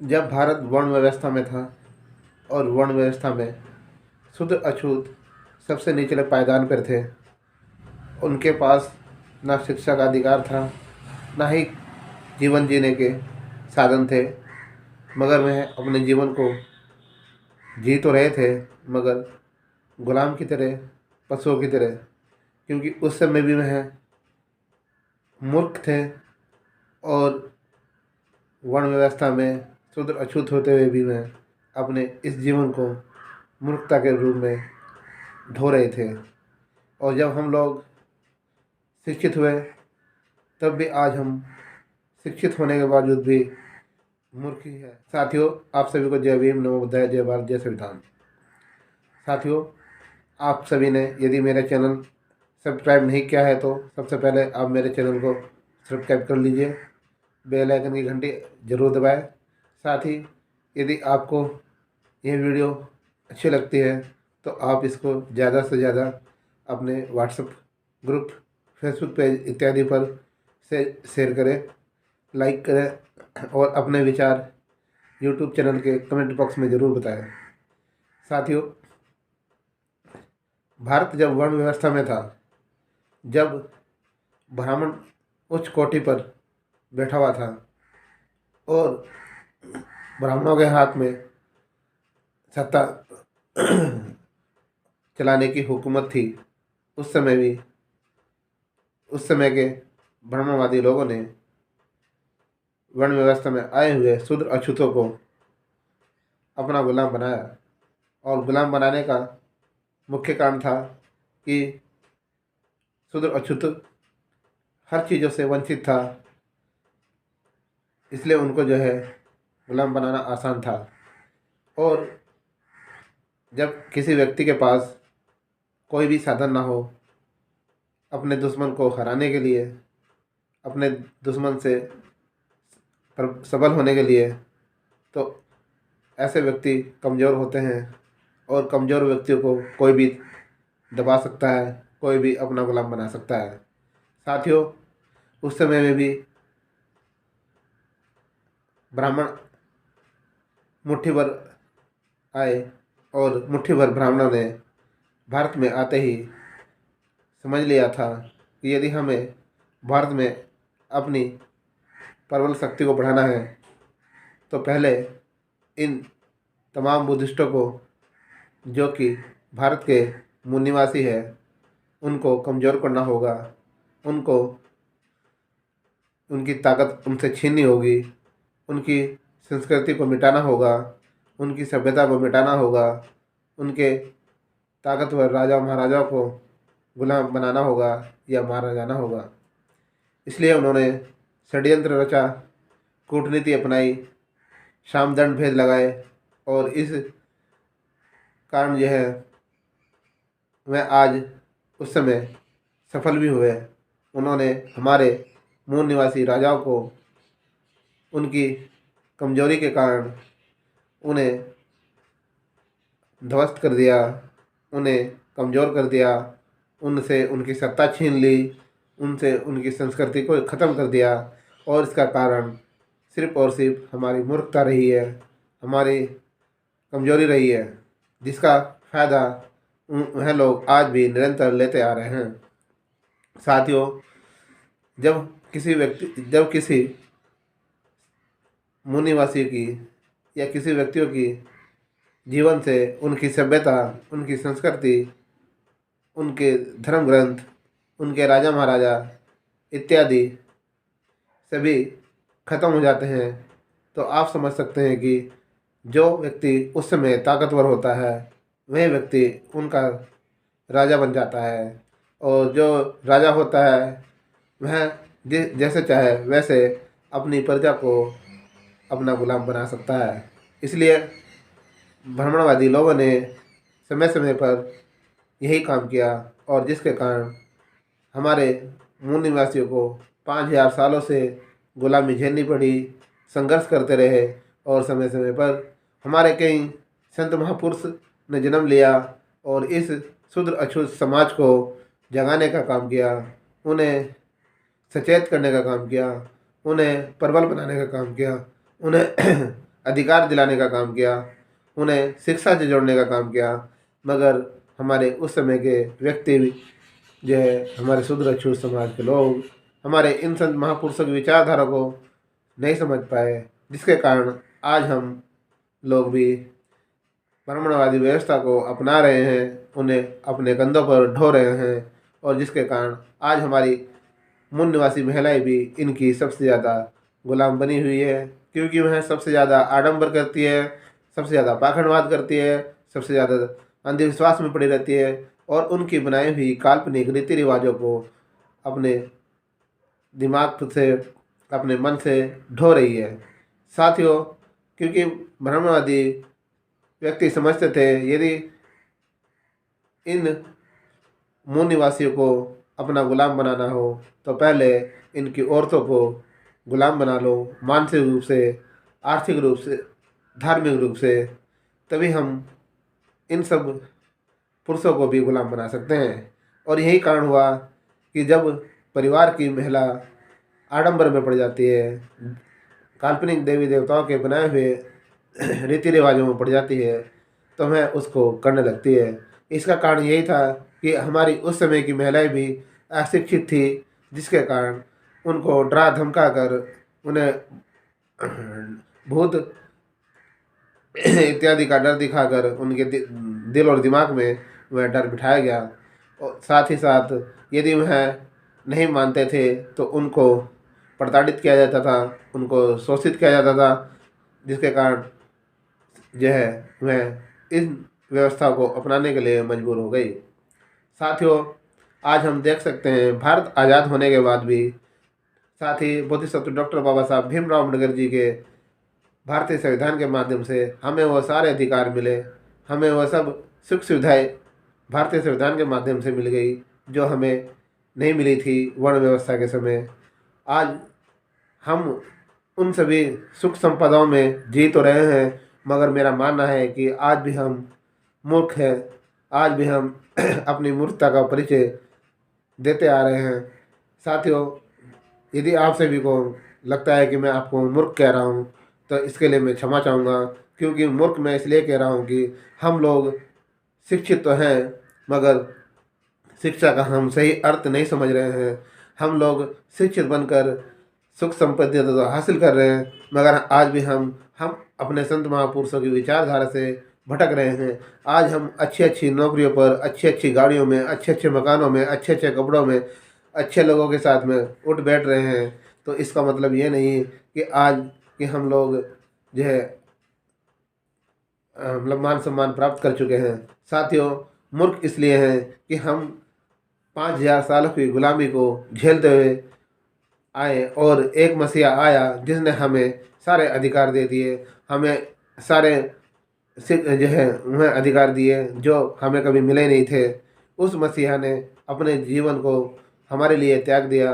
जब भारत वर्ण व्यवस्था में था और वर्ण व्यवस्था में शूद्र अछूत सबसे निचले पायदान पर थे, उनके पास ना शिक्षा का अधिकार था, ना ही जीवन जीने के साधन थे। मगर वह अपने जीवन को जी तो रहे थे, मगर गुलाम की तरह, पशुओं की तरह। क्योंकि उस समय भी वह मूर्ख थे और वर्ण व्यवस्था में शूद्र अछूत होते हुए भी वह अपने इस जीवन को मूर्खता के रूप में ढो रहे थे। और जब हम लोग शिक्षित हुए, तब भी आज हम शिक्षित होने के बावजूद भी मूर्ख ही है। साथियों, आप सभी को जय भीम, नमो बुद्धाय, जय भारत, जय संविधान। साथियों, आप सभी ने यदि मेरा चैनल सब्सक्राइब नहीं किया है तो सबसे पहले आप मेरे चैनल को सब्सक्राइब कर लीजिए, बेल आइकन की घंटी जरूर दबाएं। साथ ही यदि आपको यह वीडियो अच्छी लगती है तो आप इसको ज़्यादा से ज़्यादा अपने व्हाट्सएप ग्रुप, फेसबुक पेज इत्यादि पर से शेयर करें, लाइक करें और अपने विचार यूट्यूब चैनल के कमेंट बॉक्स में ज़रूर बताएं। साथियों, भारत जब वर्ण व्यवस्था में था, जब ब्राह्मण उच्च कोटि पर बैठा हुआ था और ब्राह्मणों के हाथ में सत्ता चलाने की हुकूमत थी, उस समय भी उस समय के ब्राह्मणवादी लोगों ने वर्ण व्यवस्था में आए हुए शूद्र अछूतों को अपना गुलाम बनाया। और गुलाम बनाने का मुख्य कारण था कि शूद्र अछूत हर चीज़ों से वंचित था, इसलिए उनको जो है गुलाम बनाना आसान था। और जब किसी व्यक्ति के पास कोई भी साधन ना हो अपने दुश्मन को हराने के लिए, अपने दुश्मन से सबल होने के लिए, तो ऐसे व्यक्ति कमज़ोर होते हैं और कमज़ोर व्यक्तियों को कोई भी दबा सकता है, कोई भी अपना गुलाम बना सकता है। साथियों, उस समय में भी ब्राह्मण मुट्ठी भर आए और मुट्ठी भर ब्राह्मणों ने भारत में आते ही समझ लिया था कि यदि हमें भारत में अपनी प्रबल शक्ति को बढ़ाना है तो पहले इन तमाम बुद्धिस्टों को, जो कि भारत के मूल निवासी है, उनको कमज़ोर करना होगा, उनको उनकी ताकत उनसे छीननी होगी, उनकी संस्कृति को मिटाना होगा, उनकी सभ्यता को मिटाना होगा, उनके ताकतवर राजा महाराजाओं को गुलाम बनाना होगा या मारा जाना होगा। इसलिए उन्होंने षड्यंत्र रचा, कूटनीति अपनाई, साम दंड भेद लगाए और इस कारण जो है वह आज उस समय सफल भी हुए। उन्होंने हमारे मूल निवासी राजाओं को उनकी कमजोरी के कारण उन्हें ध्वस्त कर दिया, उन्हें कमज़ोर कर दिया, उनसे उनकी सत्ता छीन ली, उनसे उनकी संस्कृति को ख़त्म कर दिया। और इसका कारण सिर्फ़ और सिर्फ हमारी मूर्खता रही है, हमारी कमज़ोरी रही है, जिसका फ़ायदा वह लोग आज भी निरंतर लेते आ रहे हैं। साथियों, जब किसी मूल निवासी की या किसी व्यक्तियों की जीवन से उनकी सभ्यता, उनकी संस्कृति, उनके धर्म ग्रंथ, उनके राजा महाराजा इत्यादि सभी खत्म हो जाते हैं, तो आप समझ सकते हैं कि जो व्यक्ति उस समय ताकतवर होता है वह व्यक्ति उनका राजा बन जाता है। और जो राजा होता है वह जैसे चाहे वैसे अपनी प्रजा को अपना गुलाम बना सकता है। इसलिए ब्राह्मणवादी लोगों ने समय समय पर यही काम किया और जिसके कारण हमारे मूल निवासियों को 5000 सालों से गुलामी झेलनी पड़ी, संघर्ष करते रहे। और समय समय पर हमारे कई संत महापुरुष ने जन्म लिया और इस शूद्र अछूत समाज को जगाने का काम किया, उन्हें सचेत करने का काम किया, उन्हें प्रबल बनाने का काम किया, उन्हें अधिकार दिलाने का काम किया, उन्हें शिक्षा से जोड़ने का काम किया। मगर हमारे उस समय के व्यक्ति जो है, हमारे शूद्र अछूत समाज के लोग हमारे इन संत महापुरुषों की विचारधारा को नहीं समझ पाए, जिसके कारण आज हम लोग भी ब्राह्मणवादी व्यवस्था को अपना रहे हैं, उन्हें अपने कंधों पर ढो रहे हैं, और जिसके कारण आज हमारी मूल निवासी महिलाएं भी इनकी सबसे ज़्यादा गुलाम बनी हुई है, क्योंकि वह सबसे ज़्यादा आडंबर करती है, सबसे ज़्यादा पाखंडवाद करती है, सबसे ज़्यादा अंधविश्वास में पड़ी रहती है, और उनकी बनाई हुई काल्पनिक रीति रिवाजों को अपने दिमाग से, अपने मन से ढो रही है। साथियों, क्योंकि ब्राह्मणवादी व्यक्ति समझते थे यदि इन मूल निवासियों को अपना गुलाम बनाना हो तो पहले इनकी औरतों को गुलाम बना लो, मानसिक रूप से, आर्थिक रूप से, धार्मिक रूप से, तभी हम इन सब पुरुषों को भी गुलाम बना सकते हैं। और यही कारण हुआ कि जब परिवार की महिला आडंबर में पड़ जाती है, काल्पनिक देवी देवताओं के बनाए हुए रीति रिवाजों में पड़ जाती है, तो वह उसको करने लगती है। इसका कारण यही था कि हमारी उस समय की महिलाएं भी अशिक्षित थी, जिसके कारण उनको डरा धमका कर, उन्हें भूत इत्यादि का डर दिखाकर उनके दिल और दिमाग में वह डर बिठाया गया। और साथ ही साथ यदि वह नहीं मानते थे तो उनको प्रताड़ित किया जाता था, उनको शोषित किया जाता था, जिसके कारण जो है वह इस व्यवस्था को अपनाने के लिए मजबूर हो गई। साथियों, आज हम देख सकते हैं भारत आज़ाद होने के बाद भी, साथ ही बोधिसत्व डॉक्टर बाबा साहब भीमराव अम्बेडकर जी के भारतीय संविधान के माध्यम से हमें वो सारे अधिकार मिले, हमें वह सब सुख सुविधाएं भारतीय संविधान के माध्यम से मिल गई जो हमें नहीं मिली थी वर्ण व्यवस्था के समय। आज हम उन सभी सुख संपदाओं में जी तो रहे हैं, मगर मेरा मानना है कि आज भी हम मूर्ख हैं, आज भी हम अपनी मूर्खता का परिचय देते आ रहे हैं। साथियों, यदि आप सभी को लगता है कि मैं आपको मूर्ख कह रहा हूँ तो इसके लिए मैं क्षमा चाहूँगा, क्योंकि मूर्ख मैं इसलिए कह रहा हूँ कि हम लोग शिक्षित तो हैं, मगर शिक्षा का हम सही अर्थ नहीं समझ रहे हैं। हम लोग शिक्षित बनकर सुख संपत्ति तो हासिल कर रहे हैं, मगर आज भी हम अपने संत महापुरुषों की विचारधारा से भटक रहे हैं। आज हम अच्छी अच्छी नौकरियों पर, अच्छी अच्छी गाड़ियों में, अच्छे अच्छे मकानों में, अच्छे अच्छे कपड़ों में, अच्छे लोगों के साथ में उठ बैठ रहे हैं। तो इसका मतलब ये नहीं कि आज कि हम लोग जो है मतलब मान सम्मान प्राप्त कर चुके हैं। साथियों, मूर्ख इसलिए हैं कि हम 5000 सालों की गुलामी को झेलते हुए आए, और एक मसीहा आया जिसने हमें सारे अधिकार दे दिए, हमें सारे जो है वह अधिकार दिए जो हमें कभी मिले नहीं थे। उस मसीहा ने अपने जीवन को हमारे लिए त्याग दिया,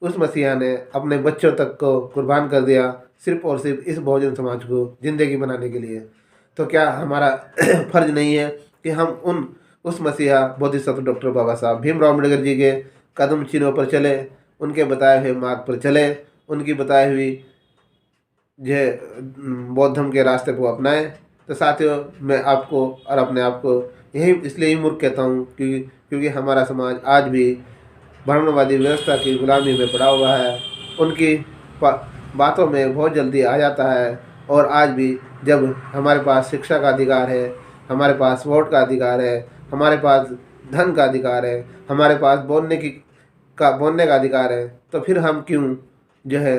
उस मसीहा ने अपने बच्चों तक को कुर्बान कर दिया, सिर्फ और सिर्फ इस बहुजन समाज को ज़िंदगी बनाने के लिए। तो क्या हमारा फर्ज नहीं है कि हम उस मसीहा बोधिसत्व डॉक्टर बाबा साहब भीमराव अम्बेडकर जी के कदम चिन्हों पर चले, उनके बताए हुए मार्ग पर चले, उनकी बताई हुई जो बौद्ध धर्म के रास्ते को अपनाएं। तो साथियों, मैं आपको और अपने आप को यही इसलिए ही मूर्ख कहता हूँ क्योंकि हमारा समाज आज भी ब्राह्मणवादी व्यवस्था की गुलामी में पड़ा हुआ है। उनकी बातों में बहुत जल्दी आ जाता है, और आज भी जब हमारे पास शिक्षा का अधिकार है, हमारे पास वोट का अधिकार है, हमारे पास धन का अधिकार है, हमारे पास बोलने का अधिकार है, तो फिर हम क्यों जो है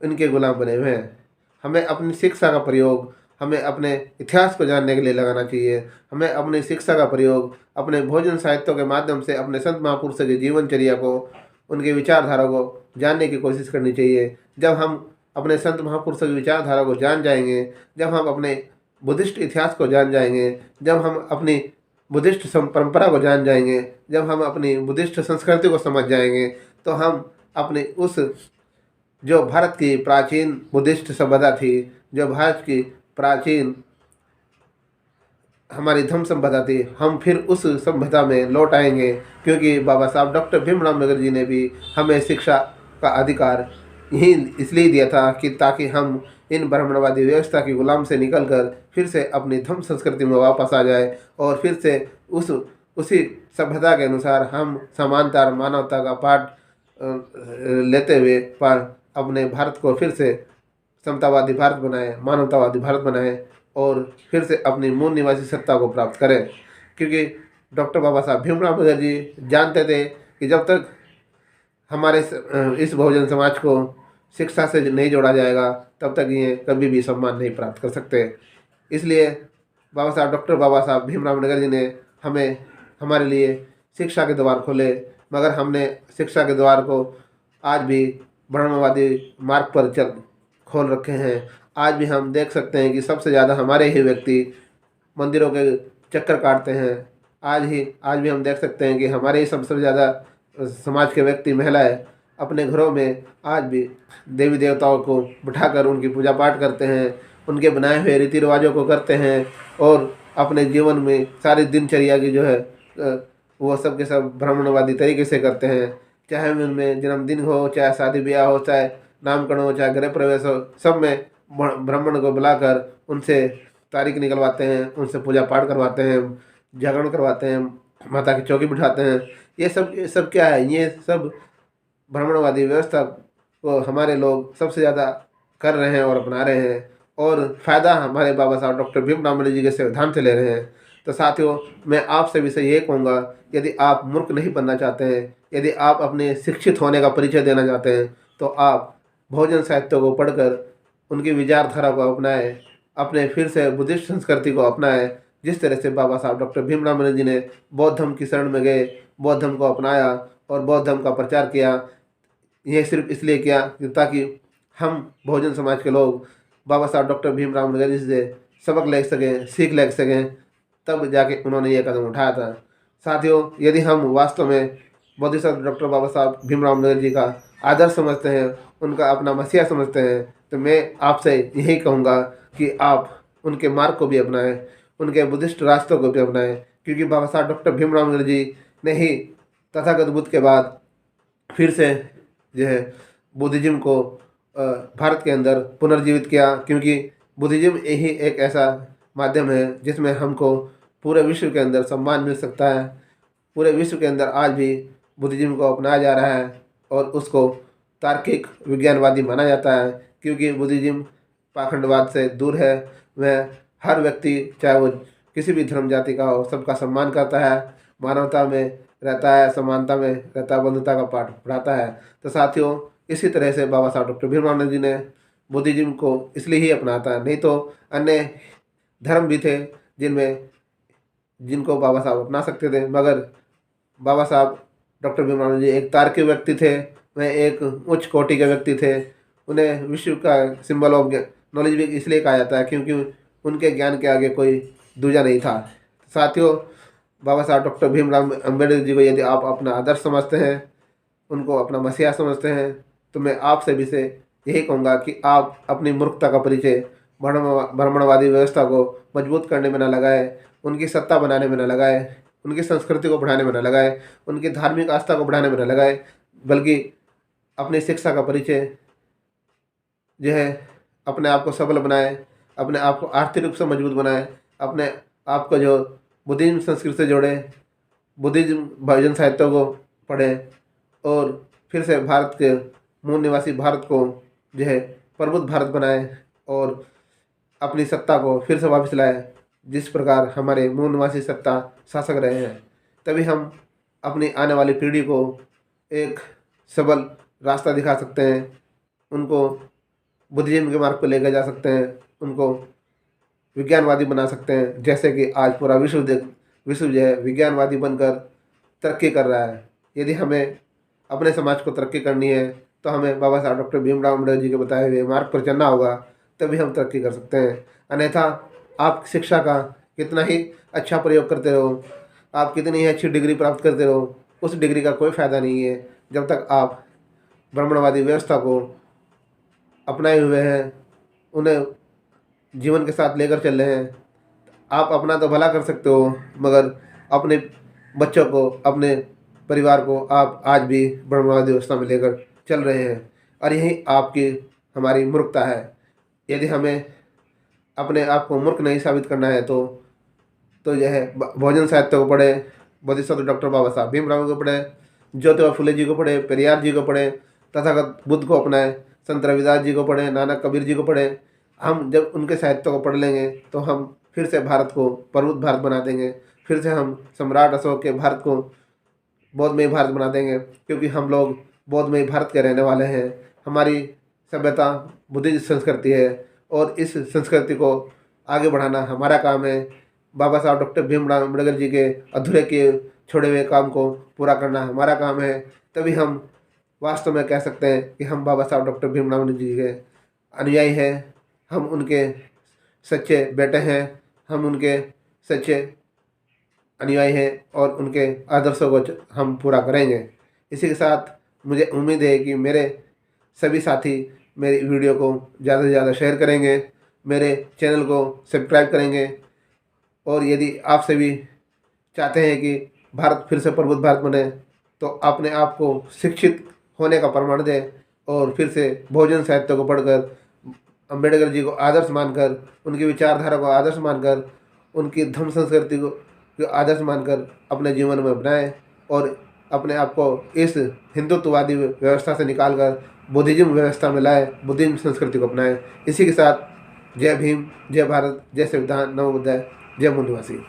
इनके गुलाम बने हुए हैं। हमें अपनी शिक्षा का प्रयोग हमें अपने इतिहास को जानने के लिए लगाना चाहिए। हमें अपनी शिक्षा का प्रयोग अपने भोजन साहित्यों के माध्यम से अपने संत महापुरुषों की जीवनचर्या को, उनके विचारधारा को जानने की कोशिश करनी चाहिए। जब हम अपने संत महापुरुषों की विचारधारा को जान जाएंगे, जब हम अपने बुद्धिस्ट इतिहास को जान जाएंगे, जब हम अपनी बुद्धिस्ट परंपरा को जान जाएंगे, जब हम अपनी बुद्धिस्ट संस्कृति को समझ जाएंगे, तो हम अपने उस जो भारत की प्राचीन बुद्धिस्ट सभ्यता थी, जो भारत की प्राचीन हमारी धम्म सभ्यता थी, हम फिर उस सभ्यता में लौट आएंगे। क्योंकि बाबा साहब डॉक्टर भीमराव अम्बेडकर जी ने भी हमें शिक्षा का अधिकार यही इसलिए दिया था कि ताकि हम इन ब्राह्मणवादी व्यवस्था की गुलाम से निकलकर फिर से अपनी धर्म संस्कृति में वापस आ जाए और फिर से उसी सभ्यता के अनुसार हम समानता और मानवता का पाठ लेते हुए पर अपने भारत को फिर से समतावादी भारत बनाए, मानवतावादी भारत बनाए और फिर से अपनी मूल निवासी सत्ता को प्राप्त करें। क्योंकि डॉक्टर बाबा साहब भीमराव अम्बेडकर जी जानते थे कि जब तक हमारे इस बहुजन समाज को शिक्षा से नहीं जोड़ा जाएगा तब तक ये कभी भी सम्मान नहीं प्राप्त कर सकते। इसलिए डॉक्टर बाबा साहब भीमराव अम्बेडकर जी ने हमें हमारे लिए शिक्षा के द्वार खोले, मगर हमने शिक्षा के द्वार को आज भी ब्रह्मवादी मार्ग पर खोल रखे हैं। आज भी हम देख सकते हैं कि सबसे ज़्यादा हमारे ही व्यक्ति मंदिरों के चक्कर काटते हैं। आज भी हम देख सकते हैं कि हमारे ही सबसे ज़्यादा समाज के व्यक्ति महिलाएं अपने घरों में आज भी देवी देवताओं को बिठाकर उनकी पूजा पाठ करते हैं, उनके बनाए हुए रीति रिवाजों को करते हैं और अपने जीवन में सारी दिनचर्या की जो है वो सब के सब ब्राह्मणवादी तरीके से करते हैं। चाहे उनमें जन्मदिन हो, चाहे शादी ब्याह हो, चाहे नामकरण हो, चाहे गृह प्रवेश हो, सब में ब्राह्मण को बुलाकर उनसे तारीख निकलवाते हैं, उनसे पूजा पाठ करवाते हैं, जागरण करवाते हैं, माता की चौकी बिठाते हैं। ये सब क्या है? ये सब ब्राह्मणवादी व्यवस्था को हमारे लोग सबसे ज़्यादा कर रहे हैं और अपना रहे हैं और फ़ायदा हमारे बाबा साहब डॉक्टर भीमराव अम्बेडकर जी के संविधान से ले रहे हैं। तो साथियों, मैं आपसे भी से ये कहूँगा, यदि आप मूर्ख नहीं बनना चाहते हैं, यदि आप अपने शिक्षित होने का परिचय देना चाहते हैं, तो आप बहुजन साहित्य को पढ़कर उनकी विचारधारा को अपनाएं, अपने फिर से बुद्धिस्ट संस्कृति को अपनाएं। जिस तरह से बाबा साहब डॉक्टर भीमराव अम्बेडकर जी ने बौद्ध धर्म की शरण में गए, बौद्ध धर्म को अपनाया और बौद्ध धर्म का प्रचार किया, यह सिर्फ इसलिए किया कि ताकि हम बहुजन समाज के लोग बाबा साहब डॉक्टर भीमराव अम्बेडकर जी से सबक ले सकें, सीख ले सकें, तब जाके उन्होंने ये कदम उठाया था। साथियों, यदि हम वास्तव में बोधिसत्व डॉक्टर बाबा साहब भीमराव अम्बेडकर जी का आदर्श समझते हैं, उनका अपना मसीहा समझते हैं, तो मैं आपसे यही कहूँगा कि आप उनके मार्ग को भी अपनाएं, उनके बुद्धिस्ट रास्तों को भी अपनाएं। क्योंकि बाबा साहब डॉक्टर भीमराव अम्बेडकर जी ने ही तथागत बुद्ध के बाद फिर से जो है बुद्धिज्म को भारत के अंदर पुनर्जीवित किया। क्योंकि बुद्धिज्म यही एक ऐसा माध्यम है जिसमें हमको पूरे विश्व के अंदर सम्मान मिल सकता है। पूरे विश्व के अंदर आज भी बुद्धिज्म को अपनाया जा रहा है और उसको तार्किक विज्ञानवादी माना जाता है। क्योंकि बुद्धिज्म पाखंडवाद से दूर है, वह हर व्यक्ति चाहे वो किसी भी धर्म जाति का हो सबका सम्मान करता है, मानवता में रहता है, समानता में रहता है, बंधुता का पाठ पढ़ाता है। तो साथियों, इसी तरह से बाबा साहब डॉक्टर भीमराव अम्बेडकर जी ने बुद्धिज्म को इसलिए ही अपनाता है, नहीं तो अन्य धर्म भी थे जिनको बाबा साहब अपना सकते थे, मगर बाबा साहब डॉक्टर भीमराव अम्बेडकर जी एक तार्किक व्यक्ति थे, वह एक उच्च कोटि के व्यक्ति थे। उन्हें विश्व का सिंबल ऑफ नॉलेज भी इसलिए कहा जाता है क्योंकि उनके ज्ञान के आगे कोई दूजा नहीं था। साथियों, बाबा साहब डॉक्टर भीमराव अम्बेडकर जी को यदि आप अपना आदर्श समझते हैं, उनको अपना मसीहा समझते हैं, तो मैं आपसे भी से यही कहूँगा कि आप अपनी मूर्खता का परिचय ब्राह्मणवादी व्यवस्था को मजबूत करने में न लगाए, उनकी सत्ता बनाने में न लगाए, उनकी संस्कृति को बढ़ाने में न लगाए, उनकी धार्मिक आस्था को बढ़ाने में न लगाए, बल्कि अपनी शिक्षा का परिचय जो है अपने आप को सबल बनाए, अपने आप को आर्थिक रूप से मजबूत बनाए, अपने आप को जो बुद्धिज्म संस्कृति से जोड़े, बुद्धिज्म बहुजन साहित्य को पढ़ें और फिर से भारत के मूल निवासी भारत को जो है प्रबुद्ध भारत बनाए और अपनी सत्ता को फिर से वापस लाए, जिस प्रकार हमारे मूल निवासी सत्ता शासक रहे हैं। तभी हम अपनी आने वाली पीढ़ी को एक सबल रास्ता दिखा सकते हैं, उनको बुद्धिज्म के मार्ग पर लेकर जा सकते हैं, उनको विज्ञानवादी बना सकते हैं। जैसे कि आज पूरा विश्व जो है विज्ञानवादी बनकर तरक्की कर रहा है। यदि हमें अपने समाज को तरक्की करनी है तो हमें बाबा साहब डॉक्टर भीमराव अम्बेडकर जी के बताए हुए मार्ग पर चलना होगा, तभी हम तरक्की कर सकते हैं। अन्यथा आप शिक्षा का कितना ही अच्छा प्रयोग करते रहो, आप कितनी ही अच्छी डिग्री प्राप्त करते रहो, उस डिग्री का कोई फ़ायदा नहीं है जब तक आप ब्राह्मणवादी व्यवस्था को अपनाए हुए हैं, उन्हें जीवन के साथ लेकर चल रहे हैं। आप अपना तो भला कर सकते हो, मगर अपने बच्चों को, अपने परिवार को आप आज भी ब्रह्मवादी व्यवस्था में लेकर चल रहे हैं और यही आपकी हमारी मूर्खता है। यदि हमें अपने आप को मूर्ख नहीं साबित करना है तो यह भोजन साहित्य को पढ़े, बोधिसत्व डॉक्टर बाबा साहब भीमराव को पढ़े, ज्योतिबा फुले जी को पढ़े, पेरियार जी को पढ़े, तथागत बुद्ध को अपनाएं, संत रविदास जी को पढ़े, नानक कबीर जी को पढ़े। हम जब उनके साहित्य को पढ़ लेंगे तो हम फिर से भारत को प्रबुद्ध भारत बना देंगे, फिर से हम सम्राट अशोक के भारत को बौद्धमय भारत बना देंगे, क्योंकि हम लोग बौद्धमय भारत के रहने वाले हैं। हमारी सभ्यता बुद्धिस्ट संस्कृति है और इस संस्कृति को आगे बढ़ाना हमारा काम है। बाबा साहब डॉक्टर भीमराव अम्बेडकर जी के अधूरे किए छोड़े हुए काम को पूरा करना हमारा काम है। तभी हम वास्तव में कह सकते हैं कि हम बाबा साहब डॉक्टर भीमराव जी के अनुयायी हैं, हम उनके सच्चे बेटे हैं, हम उनके सच्चे अनुयायी हैं और उनके आदर्शों को हम पूरा करेंगे। इसी के साथ मुझे उम्मीद है कि मेरे सभी साथी मेरी वीडियो को ज़्यादा से ज़्यादा शेयर करेंगे, मेरे चैनल को सब्सक्राइब करेंगे और यदि आप सभी चाहते हैं कि भारत फिर से प्रबुद्ध भारत बने तो अपने आप को शिक्षित होने का प्रमाण दें और फिर से भोजन साहित्य को पढ़कर अम्बेडकर जी को आदर्श मानकर, उनकी विचारधारा को आदर्श मानकर, उनकी धर्म संस्कृति को आदर्श मानकर अपने जीवन में अपनाएं और अपने आप को इस हिंदुत्ववादी व्यवस्था से निकालकर बुद्धिज्म व्यवस्था में लाए, बुद्धिज्म संस्कृति को अपनाएं। इसी के साथ जय भीम, जय भारत, जय संविधान, नमो बुद्धाय, जय मूल निवासी।